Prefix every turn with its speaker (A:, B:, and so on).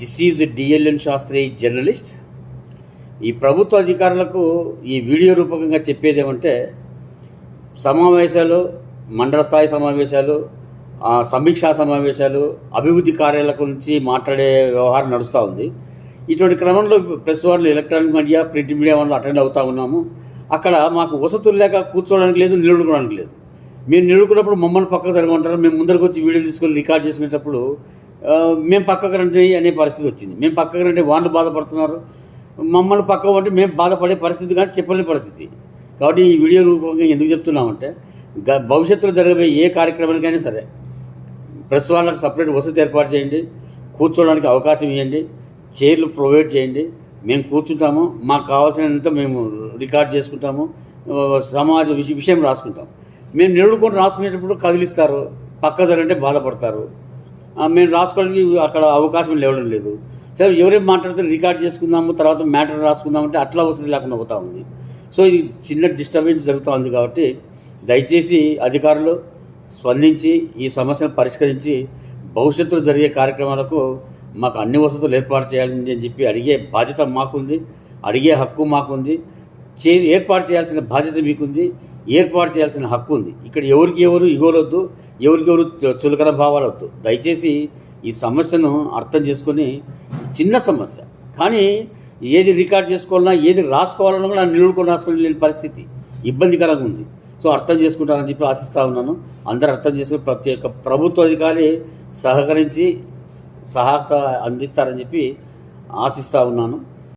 A: This is DLN Shastri journalist. ఈ ప్రభుత్వ అధికారులకు ఈ వీడియో రూపకంగా చెప్పేది ఏమంటే, సమావేశాలు, మండల స్థాయి సమావేశాలు, సమీక్షా సమావేశాలు, అభివృద్ధి కార్యాలయాల గురించి మాట్లాడే వ్యవహారం నడుస్తూ ఉంది. ఇటువంటి క్రమంలో ప్రెస్ వాళ్ళు, ఎలక్ట్రానిక్ మీడియా, ప్రింట్ మీడియా వాళ్ళు అటెండ్ అవుతూ ఉన్నాము. అక్కడ మాకు వసతులు లేక కూర్చోవడానికి లేదు, నిలబడుకోవడానికి లేదు. మేము నిలబడుకున్నప్పుడు మమ్మల్ని పక్కకు జరగమంటారు. మేము ముందరికి వచ్చి వీడియో తీసుకొని రికార్డ్ చేసుకునేటప్పుడు మేము పక్కకు రండి అనే పరిస్థితి వచ్చింది. మేము పక్కకు రండి, వాళ్ళు బాధపడుతున్నారు, మమ్మల్ని పక్కకు అంటే మేము బాధపడే పరిస్థితి కానీ చెప్పలేని పరిస్థితి. కాబట్టి ఈ వీడియో రూపంగా ఎందుకు చెప్తున్నామంటే, భవిష్యత్తులో జరగబోయే ఏ కార్యక్రమానికైనా సరే ప్రెస్ వాళ్ళకి సపరేట్ వసతి ఏర్పాటు చేయండి, కూర్చోవడానికి అవకాశం ఇవ్వండి, చైర్లు ప్రొవైడ్ చేయండి. మేము కూర్చుంటాము, మాకు కావాల్సినంత మేము రికార్డ్ చేసుకుంటాము, సమాజ విషయం రాసుకుంటాం. మేము నిలుడుకొని రాసుకునేటప్పుడు కదిలిస్తారు, పక్క జరంటే బాధపడతారు. మేము రాసుకోవడానికి అక్కడ అవకాశం లేవడం లేదు. సరే, ఎవరేం మాట్లాడితే రికార్డ్ చేసుకుందాము, తర్వాత మ్యాటర్ రాసుకుందామంటే అట్లా వసతి లేకుండా పోతూ ఉంది. సో ఇది చిన్న డిస్టర్బెన్స్ జరుగుతూ ఉంది. కాబట్టి దయచేసి అధికారులు స్పందించి ఈ సమస్యను పరిష్కరించి భవిష్యత్తులో జరిగే కార్యక్రమాలకు మాకు అన్ని వసతులు ఏర్పాటు చేయాలని చెప్పి అడిగే బాధ్యత మాకుంది, అడిగే హక్కు మాకుంది, ఏర్పాటు చేయాల్సిన బాధ్యత మీకుంది, ఏర్పాటు చేయాల్సిన హక్కు ఉంది. ఇక్కడ ఎవరికి ఎవరు ఇగోలొద్దు, ఎవరికెవరు చులకన భావాలొద్దు. దయచేసి ఈ సమస్యను అర్థం చేసుకొని, చిన్న సమస్య కానీ ఏది రికార్డ్ చేసుకోవాలన్నా, ఏది రాసుకోవాలన్నా కూడా నిలుడుకొని రాసుకోలేని పరిస్థితి ఇబ్బందికరంగా ఉంది. సో అర్థం చేసుకుంటారని చెప్పి ఆశిస్తూ ఉన్నాను. అందరూ అర్థం చేసుకుని ప్రతి ఒక్క ప్రభుత్వ అధికారి సహకరించి అందిస్తారని చెప్పి ఆశిస్తూ ఉన్నాను.